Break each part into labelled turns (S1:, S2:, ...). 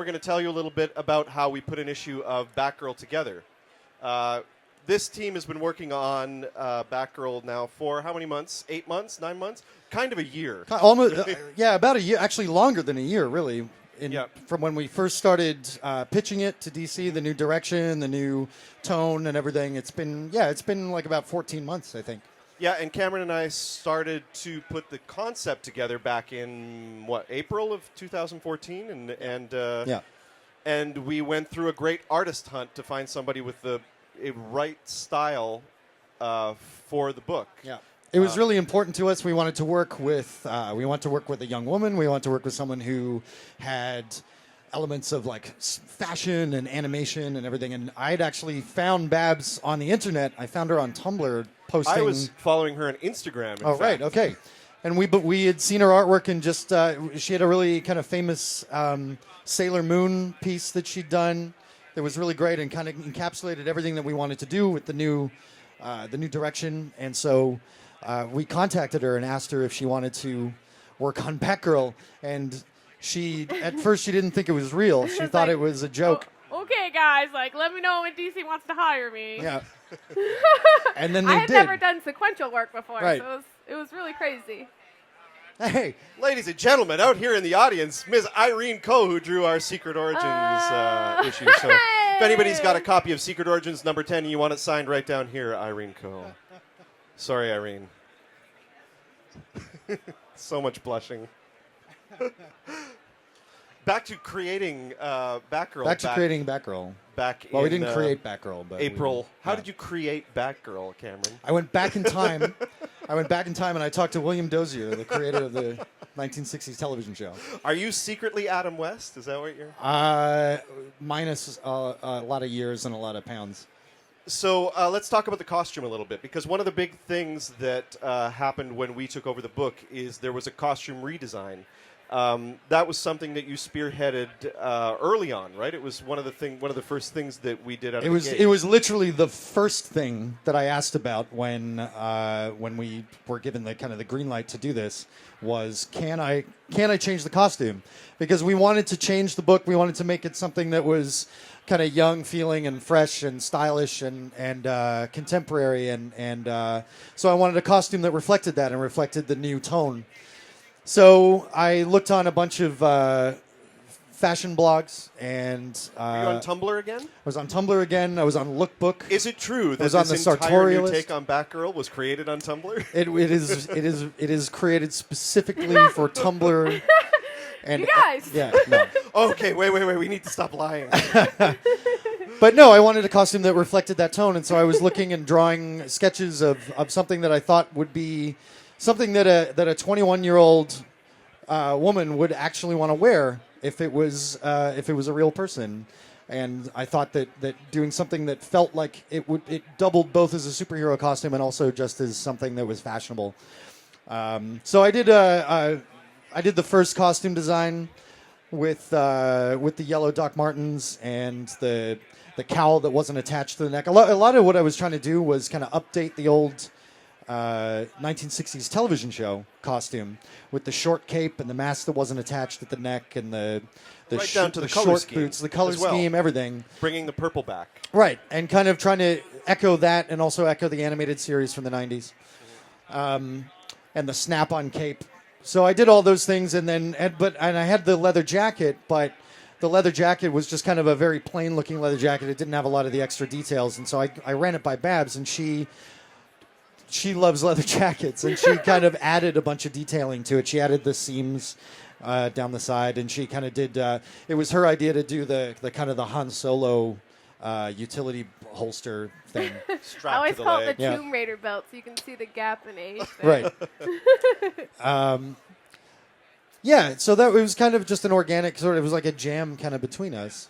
S1: going to tell you a little bit about how we put an issue of Batgirl together. This team has been working on Batgirl now for how many months? 8 months? 9 months? Kind of a year.
S2: Almost, yeah, about a year. Actually, longer than a year, really. From when we first started pitching it to DC, the new direction, the new tone, and everything. It's been like about 14 months, I think.
S1: Yeah, and Cameron and I started to put the concept together back in April of 2014, and we went through a great artist hunt to find somebody with a right style for the book.
S2: Yeah. It was really important to us. We wanted to work with a young woman. We wanted to work with someone who had elements of like fashion and animation and everything. And I'd actually found Babs on the internet. I found her on Tumblr posting.
S1: I was following her on Instagram.
S2: Oh, right. Okay. And we had seen her artwork and just she had a really kind of famous Sailor Moon piece that she'd done that was really great and kind of encapsulated everything that we wanted to do with the new direction. And so we contacted her and asked her if she wanted to work on Batgirl, and at first she didn't think it was real. She thought it was a joke.
S3: Oh, okay, guys, let me know when DC wants to hire me.
S2: Yeah. And then they
S3: I had
S2: did.
S3: never done sequential work before,
S2: right.
S3: So it was really crazy.
S2: Hey,
S1: ladies and gentlemen, out here in the audience, Ms. Irene Coe, who drew our Secret Origins issue. So if anybody's got a copy of Secret Origins number 10 and you want it signed, right down here, Irene Coe. Sorry, Irene. So much blushing. Back to creating Batgirl.
S2: Creating Batgirl.
S1: Well,
S2: we didn't create Batgirl, but
S1: April. How did you create Batgirl, Cameron?
S2: I went back in time. And I talked to William Dozier, the creator of the 1960s television show.
S1: Are you secretly Adam West? Is that what you're?
S2: Minus a lot of years and a lot of pounds.
S1: So let's talk about the costume a little bit, because one of the big things that happened when we took over the book is there was a costume redesign. That was something that you spearheaded early on, right? It was one of the first things that we did out of the gate.
S2: It was literally the first thing that I asked about when we were given the kind of the green light to do this was can I change the costume? Because we wanted to change the book. We wanted to make it something that was kind of young feeling and fresh and stylish and contemporary and so I wanted a costume that reflected that and reflected the new tone. So I looked on a bunch of fashion blogs and...
S1: Are you on Tumblr again?
S2: I was on Tumblr again. I was on Lookbook.
S1: Is it true that this entire new take on Batgirl was created on Tumblr?
S2: It is created specifically for Tumblr. And,
S3: you guys!
S2: Yeah, no.
S1: Okay, wait. We need to stop lying.
S2: But no, I wanted a costume that reflected that tone, and so I was looking and drawing sketches of something that I thought would be something that a 21-year-old woman would actually want to wear if it was a real person. And I thought that doing something that felt like it doubled both as a superhero costume and also just as something that was fashionable. So I did the first costume design with the yellow Doc Martens and the cowl that wasn't attached to the neck. A lot of what I was trying to do was kind of update the old 1960s television show costume with the short cape and the mask that wasn't attached at the neck and the
S1: right down to the color
S2: short
S1: scheme
S2: boots, the color
S1: as well.
S2: scheme, everything.
S1: Bringing the purple back.
S2: Right, and kind of trying to echo that and also echo the animated series from the 90s. And the snap-on cape. So I did all those things, and I had the leather jacket, but the leather jacket was just kind of a very plain-looking leather jacket. It didn't have a lot of the extra details, and so I ran it by Babs, and she loves leather jackets, and she kind of added a bunch of detailing to it. She added the seams down the side, and she kind of did. It was her idea to do the kind of the Han Solo utility holster thing.
S3: I always call it the Tomb Raider belt, so you can see the gap in age.
S2: Right. Yeah, so it was kind of just an organic sort of, it was like a jam kind of between us.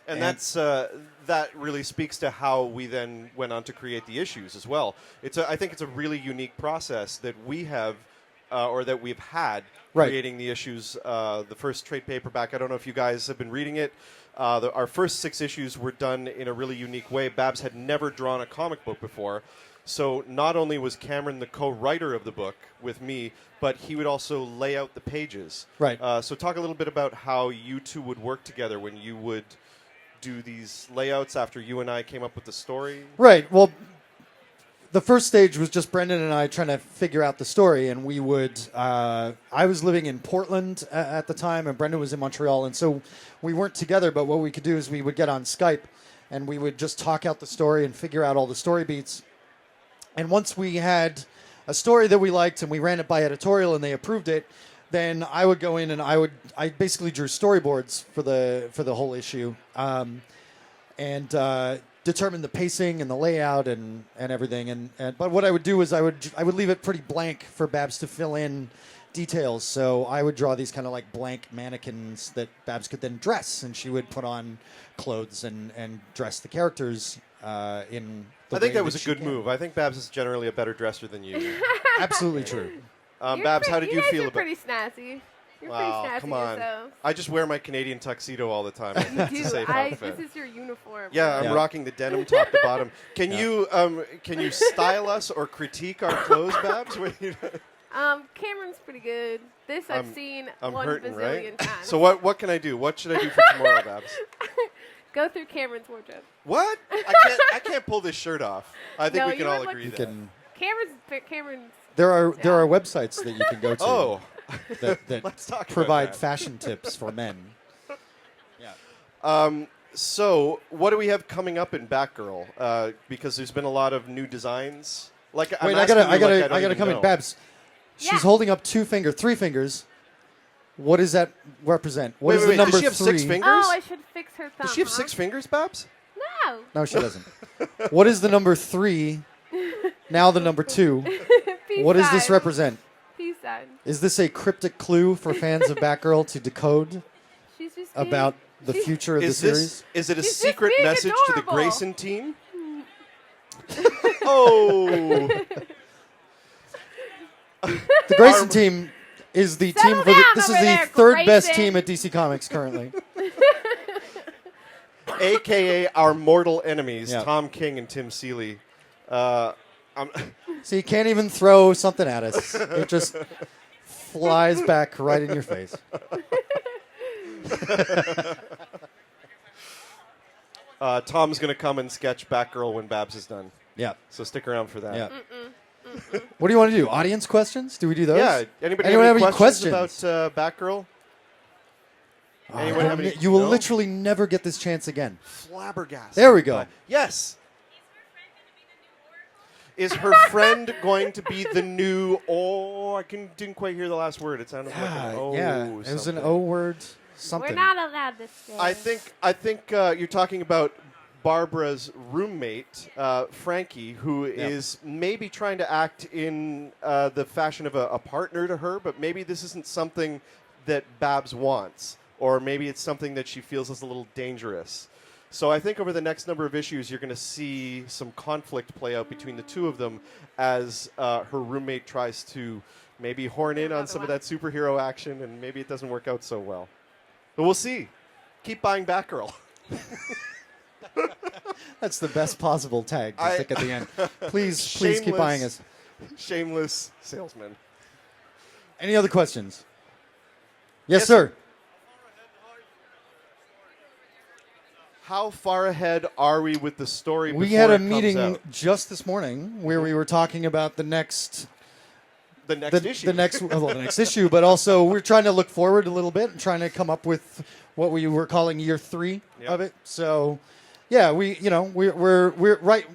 S1: And that really speaks to how we then went on to create the issues as well. I think it's a really unique process that we have, or that we've had, creating the issues. The first trade paperback, I don't know if you guys have been reading it. Our first 6 issues were done in a really unique way. Babs had never drawn a comic book before. So not only was Cameron the co-writer of the book with me, but he would also lay out the pages.
S2: Right.
S1: So talk a little bit about how you two would work together when you would do these layouts after you and I came up with the story.
S2: Right. Well, the first stage was just Brenden and I trying to figure out the story, and we would. I was living in Portland at the time, and Brenden was in Montreal, and so we weren't together. But what we could do is we would get on Skype, and we would just talk out the story and figure out all the story beats. And once we had a story that we liked, and we ran it by editorial, and they approved it, then I would go in and I basically drew storyboards for the whole issue, and determine the pacing and the layout and everything. But what I would do is I would leave it pretty blank for Babs to fill in details. So I would draw these kind of like blank mannequins that Babs could then dress, and she would put on clothes and dress the characters in. I
S1: think that was a good move. I think Babs is generally a better dresser than you.
S2: Absolutely true.
S1: Babs, how did you feel about?
S3: You're pretty snazzy. You're
S1: wow,
S3: pretty snazzy
S1: come on!
S3: yourself.
S1: I just wear my Canadian tuxedo all the time.
S3: You do. This is your uniform.
S1: Yeah, I'm rocking the denim top to bottom. Can you style us or critique our clothes, Babs?
S3: Cameron's pretty good. This I've seen one
S1: hurting,
S3: bazillion
S1: right?
S3: times.
S1: So what can I do? What should I do for tomorrow, Babs?
S3: Go through Cameron's wardrobe.
S1: What? I can't pull this shirt off. I think we can all agree that.
S3: Cameron's.
S2: There are websites that you can go to.
S1: Oh.
S2: that
S1: Let's talk
S2: provide
S1: about that.
S2: fashion tips for men. Yeah.
S1: So what do we have coming up in Batgirl? Because there's been a lot of new designs. Like,
S2: wait, I gotta come in, Babs. She's holding up three fingers. What does that represent? What is the number
S1: does she have
S2: 3?
S1: 6 fingers?
S3: Oh, I should fix her thumb.
S1: Does she have 6 fingers, Babs?
S3: No.
S2: No, she doesn't. What is the number 3? Now the number 2. What does this represent?
S3: Peace sign.
S2: Is this a cryptic clue for fans of Batgirl to decode about the future of the series?
S1: Is it a
S3: She's
S1: secret
S3: just being
S1: message to the
S3: adorable.
S1: Grayson team? Oh.
S2: The Grayson team is the team for this is the third best team at DC Comics currently.
S1: AKA our mortal enemies, Tom King and Tim Seeley.
S2: So you can't even throw something at us. It just flies back right in your face.
S1: Tom's going to come and sketch Batgirl when Babs is done.
S2: Yeah.
S1: So stick around for that.
S2: Yeah. What do you want to do? Audience questions? Do we do those?
S1: Yeah. Anyone have any questions about Batgirl? Anyone have any?
S2: You will literally never get this chance again.
S1: Flabbergasted.
S2: There we go.
S1: Yes. Is her friend going to be the new? Oh, I didn't quite hear the last word. It sounded like an O.
S2: Yeah, it was an O word. Something.
S3: We're not allowed to say.
S1: I think you're talking about Barbara's roommate, Frankie, who is maybe trying to act in the fashion of a partner to her, but maybe this isn't something that Babs wants, or maybe it's something that she feels is a little dangerous. So I think over the next number of issues, you're going to see some conflict play out between the two of them as her roommate tries to maybe horn in on some of that superhero action, and maybe it doesn't work out so well. But we'll see. Keep buying Batgirl.
S2: That's the best possible tag to stick at the end. Please keep buying us.
S1: Shameless salesman.
S2: Any other questions? Yes, sir.
S1: How far ahead are we with the story?
S2: We had a meeting just this morning where we were talking about the next issue. The next issue, but also we're trying to look forward a little bit and trying to come up with what we were calling year 3 of it. So, yeah, we're right.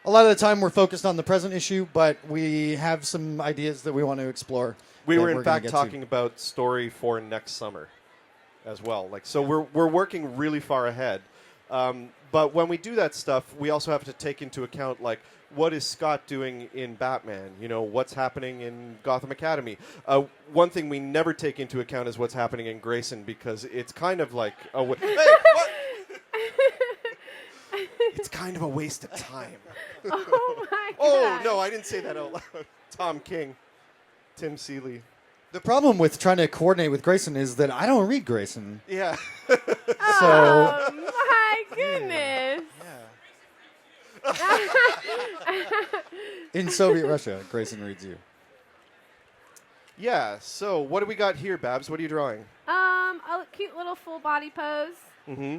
S2: A lot of the time we're focused on the present issue, but we have some ideas that we want to explore.
S1: We were in fact talking about story for next summer as well. We're working really far ahead. But when we do that stuff, we also have to take into account, what is Scott doing in Batman? What's happening in Gotham Academy? One thing we never take into account is what's happening in Grayson, because it's kind of like hey, what? It's kind of a waste of time.
S3: Oh, my God.
S1: Oh, no, I didn't say that out loud. Tom King, Tim Seeley.
S2: The problem with trying to coordinate with Grayson is that I don't read Grayson.
S1: Yeah.
S3: Oh, my goodness.
S2: In Soviet Russia, Grayson reads you.
S1: Yeah, so what do we got here, Babs? What are you drawing?
S3: A cute little full body pose.
S1: Mm-hmm.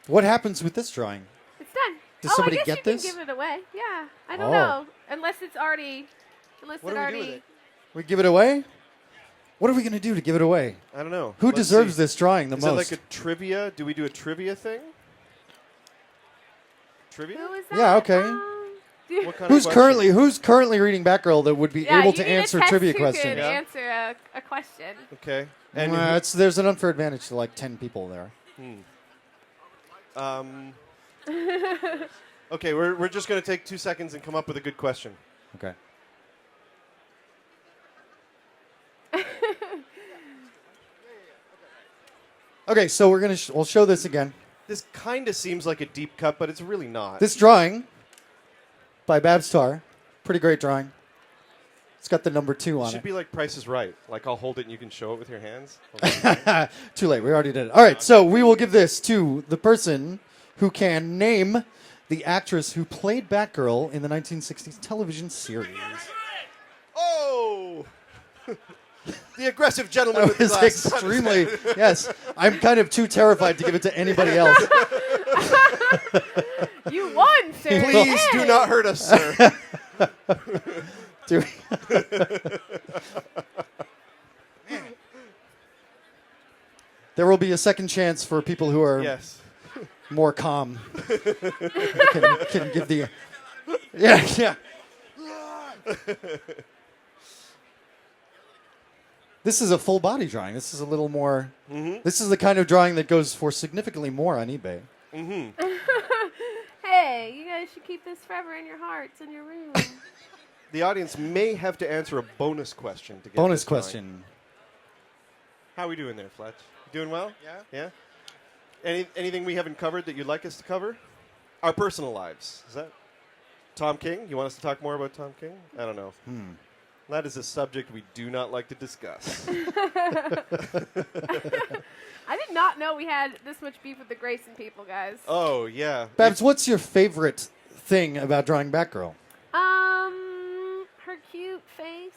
S2: What happens with this drawing?
S3: It's done.
S2: Does somebody
S3: I guess
S2: get
S3: you
S2: this?
S3: can give it away. Yeah, I don't know. Unless it's already... Unless
S1: What
S3: it
S1: do we
S3: already...
S1: do with it?
S2: We give it away? What are we going to do to give it away?
S1: I don't know.
S2: Who
S1: Let's
S2: deserves
S1: see.
S2: this drawing the
S1: Is
S2: most?
S1: it like a trivia? Do we do a trivia thing? Trivia?
S3: Who is that?
S2: Yeah, okay.
S1: What kind of
S2: Who's currently reading Batgirl that would be able to answer trivia questions?
S3: Yeah, answer a question.
S1: Okay. And
S2: there's an unfair advantage to like 10 people there.
S1: Okay, we're just going to take 2 seconds and come up with a good question.
S2: Okay. Okay, so we're gonna we'll show this again.
S1: This kind of seems like a deep cut, but it's really not.
S2: This drawing by Babs Tarr, pretty great drawing. It's got the number 2 on
S1: It should be like Price is Right. Like I'll hold it and you can show it with your hands.
S2: it. Too late. We already did it. All right, so we will give this to the person who can name the actress who played Batgirl in the 1960s television series.
S1: Oh! The aggressive gentleman
S2: That
S1: with the
S2: was
S1: glasses.
S2: extremely, yes. I'm kind of too terrified to give it to anybody else.
S3: You won, sir.
S1: Please do not hurt us, sir.
S2: Do There will be a second chance for people who are
S1: Yes.
S2: more calm. can give the... Yeah. This is a full body drawing. This is a little more... This is the kind of drawing that goes for significantly more on eBay.
S3: Hey, you guys should keep this forever in your hearts, in your room.
S1: The audience may have to answer a bonus question to get
S2: Bonus
S1: this drawing.
S2: question.
S1: How are we doing there, Fletch? You doing well? Yeah? Anything we haven't covered that you'd like us to cover? Our personal lives. Is that Tom King? You want us to talk more about Tom King? I don't know. That is a subject we do not like to discuss.
S3: I did not know we had this much beef with the Grayson people, guys.
S1: Oh, yeah.
S2: Babs, what's your favorite thing about drawing Batgirl?
S3: Her cute face.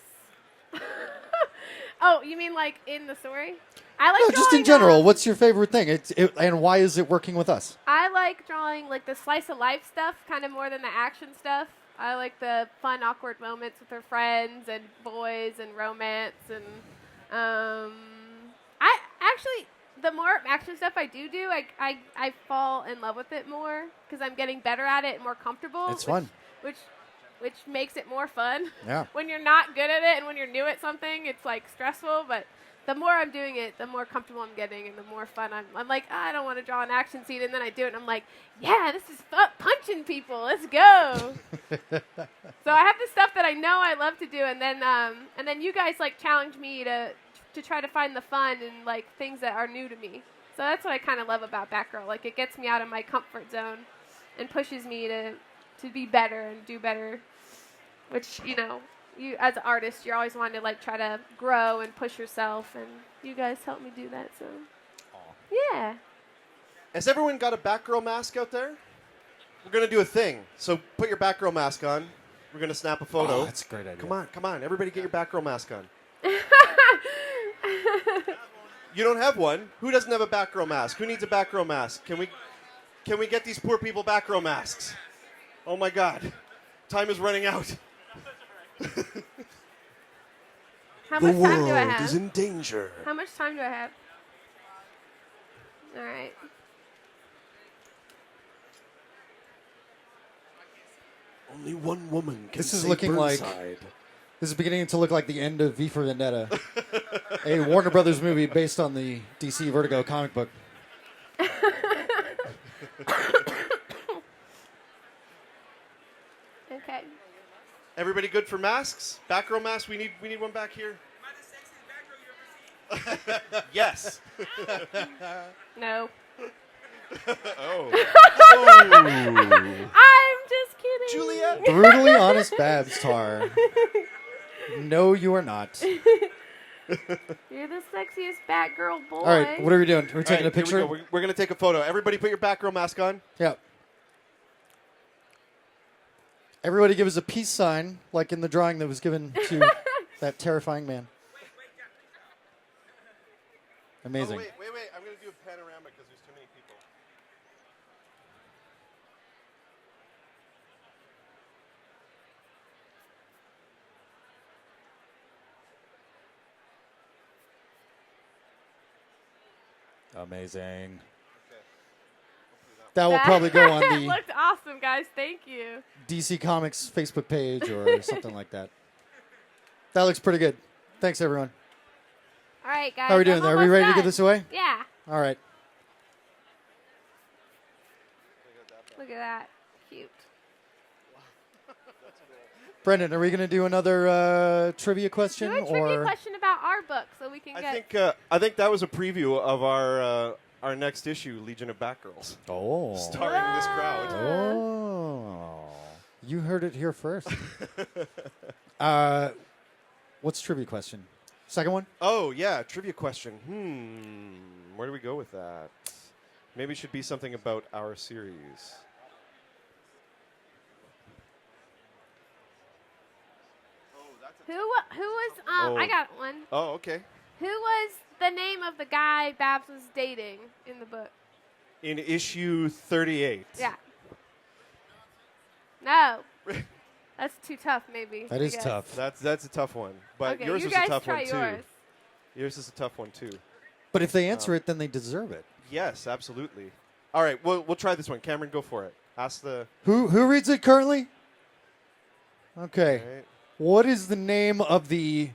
S3: Oh, you mean like in the story? I like
S2: No, just in
S3: drawing,
S2: general. What's your favorite thing? And why is it working with us?
S3: I like drawing like the slice of life stuff kind of more than the action stuff. I like the fun, awkward moments with her friends and boys and romance and I actually the more action stuff I do, I fall in love with it more because I'm getting better at it and more comfortable.
S2: It's fun.
S3: Which makes it more fun.
S2: Yeah.
S3: When you're not good at it and when you're new at something, it's like stressful, but the more I'm doing it, the more comfortable I'm getting and the more fun I'm like, I don't want to draw an action scene, and then I do it and I'm like, yeah, this is fun, punching people, let's go. So I have the stuff that I know I love to do, and then you guys like challenge me to try to find the fun and like things that are new to me. So that's what I kind of love about Batgirl. Like it gets me out of my comfort zone and pushes me to be better and do better. Which, you know, you as an artist, you're always wanting to like try to grow and push yourself, and you guys help me do that. So, yeah.
S1: Has everyone got a Batgirl mask out there? We're going to do a thing. So put your Batgirl mask on. We're going to snap a photo.
S2: Oh, that's a great idea.
S1: Come on. Everybody get your Batgirl mask on. You don't have one? Who doesn't have a Batgirl mask? Who needs a Batgirl mask? Can we get these poor people Batgirl masks? Oh my God. Time is running out.
S3: How much time do I have?
S1: is in danger.
S3: How much time do I have? All right.
S1: Only one woman can
S2: This is
S1: save
S2: looking like...
S1: Burnside.
S2: This is beginning to look like the end of V for Vendetta, a Warner Brothers movie based on the DC Vertigo comic book.
S3: Okay.
S1: Everybody good for masks? Batgirl masks? We need one back here. Yes.
S3: No.
S1: Oh.
S3: I'm just kidding.
S1: Juliet.
S2: Brutally honest Babs Tarr. No, you are not.
S3: You're the sexiest Batgirl boy.
S2: All right, what are we doing? We're taking a picture?
S1: We're going to take a photo. Everybody put your Batgirl mask on.
S2: Yeah. Everybody give us a peace sign, like in the drawing that was given to that terrifying man. Amazing.
S1: Oh, wait. I'm going to do a panorama because there's too many people.
S2: Amazing. That will probably go on
S3: It
S2: the
S3: looked awesome, guys. Thank you.
S2: DC Comics Facebook page or something like that. That looks pretty good. Thanks, everyone.
S3: All right, guys.
S2: How are we doing
S3: I'm
S2: there? Are we
S3: almost
S2: ready to
S3: done.
S2: give this away?
S3: Yeah.
S2: All right.
S3: Look at that. Cute.
S2: Brenden, are we going to do another trivia question?
S3: Do a trivia question about our book so we can get...
S1: I think that was a preview of our next issue, Legion of Batgirls.
S2: Oh.
S1: Starring this crowd.
S2: Oh. You heard it here first. What's trivia question? Second one?
S1: Oh, yeah, trivia question. Where do we go with that? Maybe it should be something about our series.
S3: Who was... I got one.
S1: Oh, okay.
S3: Who was the name of the guy Babs was dating in the book?
S1: In issue 38.
S3: Yeah. No. That's too tough, maybe.
S2: That is tough.
S1: That's a tough one. But
S3: Okay,
S1: yours
S3: you
S1: is
S3: guys
S1: a tough
S3: try
S1: one, too.
S3: yours.
S1: Yours is a tough one, too.
S2: But if they answer it, then they deserve it.
S1: Yes, absolutely. All right, we'll try this one. Cameron, go for it. Ask the...
S2: Who reads it currently? Okay.
S1: Right.
S2: What is the name of the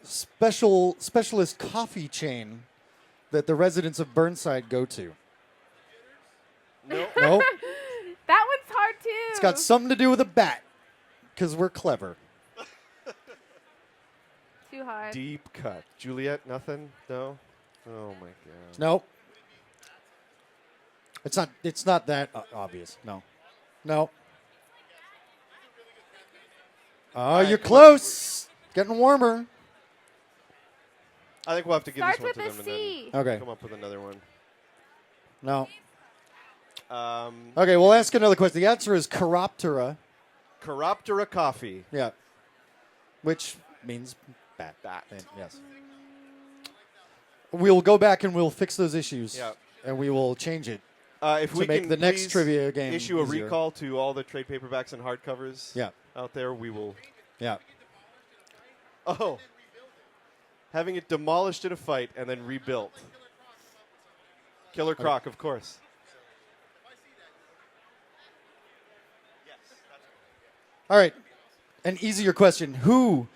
S2: specialist coffee chain that the residents of Burnside go to?
S1: No.
S2: Nope.
S3: That one's hard, too.
S2: It's got something to do with a bat, because we're clever.
S3: Too hard.
S1: Deep cut. Juliet, nothing? No? Oh, my God.
S2: Nope. It's not that obvious. No. No. Oh, you're close. Getting warmer.
S1: I think we'll have to give
S3: Starts
S1: this one
S3: with
S1: to
S3: a
S1: them
S3: C.
S1: and then
S2: Okay.
S1: come up with another one.
S2: No. Okay, we'll ask another question. The answer is Chiroptera.
S1: Chiroptera coffee.
S2: Yeah. Which means bat.
S1: Bat.
S2: Yes. We'll go back and we'll fix those issues.
S1: Yeah.
S2: And we will change it.
S1: If
S2: To
S1: we
S2: make
S1: can
S2: the next
S1: please
S2: trivia game
S1: issue a
S2: easier.
S1: recall to all the trade paperbacks and hardcovers
S2: Yeah.
S1: out there, we will.
S2: Yeah.
S1: Oh. Having it demolished in a fight and then rebuilt. Killer Croc, of course.
S2: All right. An easier question. Who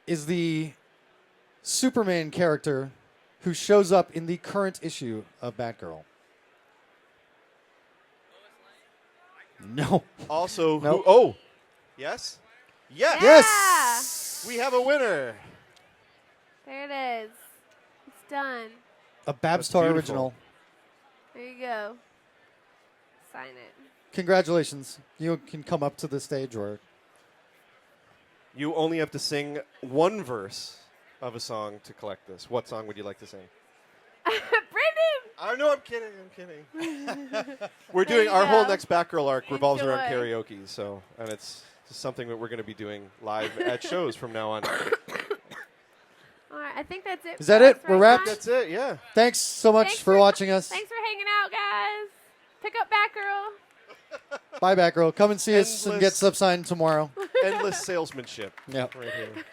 S2: is the Superman character who shows up in the current issue of Batgirl? No.
S1: Also,
S2: Nope.
S1: who? Oh. Yes? Yes!
S2: Yes!
S1: We have a winner.
S3: There it is. It's done.
S2: A Babs
S1: That's
S2: Tarr
S1: beautiful.
S2: original.
S3: There you go. Sign it.
S2: Congratulations. You can come up to the stage or...
S1: You only have to sing one verse of a song to collect this. What song would you like to sing?
S3: Brenden!
S1: Oh, no, I'm kidding. We're doing our whole next Batgirl arc revolves around
S3: Enjoy.
S1: karaoke, so and it's just something that we're going to be doing live at shows from now on.
S3: All right, I think that's it.
S2: Is that
S3: for
S2: it?
S3: us
S2: We're
S3: right
S2: wrapped?
S3: now.
S1: That's it, yeah.
S2: Thanks so much
S3: Thanks
S2: for watching us.
S3: Thanks for hanging out, guys. Pick up Batgirl.
S2: Bye, Batgirl. Come and see us and get
S1: Endless.
S2: sub-signed tomorrow.
S1: Endless salesmanship.
S2: Yep.
S1: Right here.